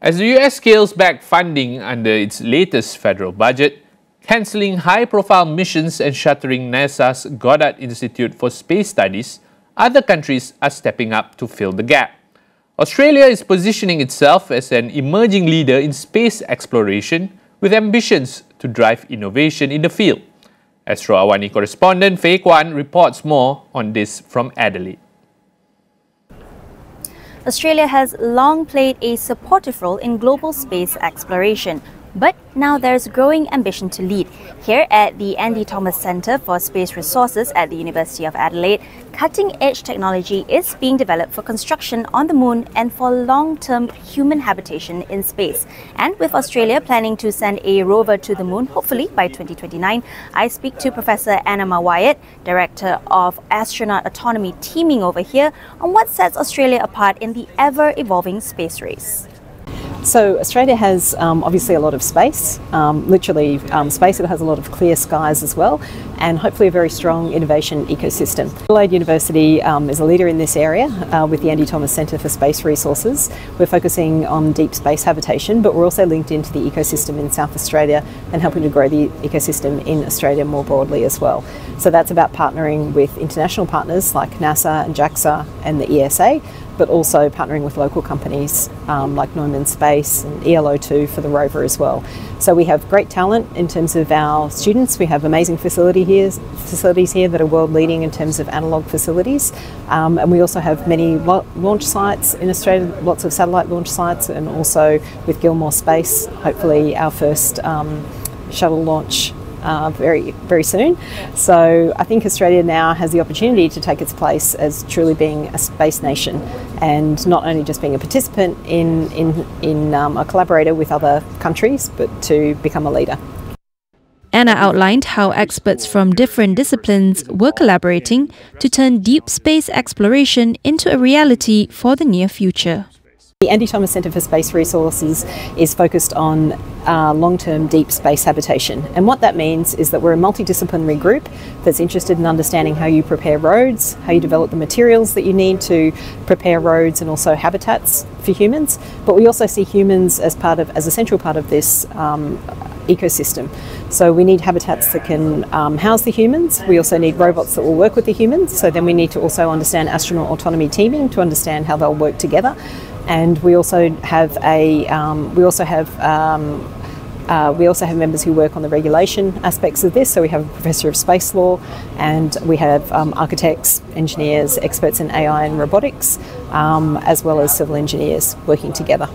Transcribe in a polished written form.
As the US scales back funding under its latest federal budget, cancelling high-profile missions and shuttering NASA's Goddard Institute for Space Studies, other countries are stepping up to fill the gap. Australia is positioning itself as an emerging leader in space exploration with ambitions to drive innovation in the field. Astro AWANI correspondent Faye Kwan reports more on this from Adelaide. Australia has long played a supportive role in global space exploration, but now there's growing ambition to lead. Here at the Andy Thomas Centre for Space Resources at the University of Adelaide, cutting-edge technology is being developed for construction on the moon and for long-term human habitation in space. And with Australia planning to send a rover to the moon, hopefully by 2029, I speak to Professor Anna Wyatt, Director of Astronaut Autonomy teaming over here, on what sets Australia apart in the ever-evolving space race. So Australia has obviously a lot of space, literally space. It has a lot of clear skies as well, and hopefully a very strong innovation ecosystem. Adelaide University is a leader in this area with the Andy Thomas Centre for Space Resources. We're focusing on deep space habitation, but we're also linked into the ecosystem in South Australia and helping to grow the ecosystem in Australia more broadly as well. So that's about partnering with international partners like NASA and JAXA and the ESA, but also partnering with local companies like Neumann Space and ELO2 for the rover as well. So we have great talent in terms of our students. We have amazing facilities here that are world leading in terms of analogue facilities. And we also have many launch sites in Australia, lots of satellite launch sites, and also with Gilmore Space, hopefully our first shuttle launch very soon. So I think Australia now has the opportunity to take its place as truly being a space nation, and not only just being a participant in a collaborator with other countries, but to become a leader. Anna outlined how experts from different disciplines were collaborating to turn deep space exploration into a reality for the near future. The Andy Thomas Centre for Space Resources is focused on long-term deep space habitation, and what that means is that we're a multidisciplinary group that's interested in understanding how you prepare roads, how you develop the materials that you need to prepare roads and also habitats for humans, but we also see humans as a central part of this ecosystem. So we need habitats that can house the humans. We also need robots that will work with the humans. So then we need to also understand astronaut autonomy teaming to understand how they'll work together. And we also have members who work on the regulation aspects of this. So we have a professor of space law, and we have architects, engineers, experts in AI and robotics, as well as civil engineers working together.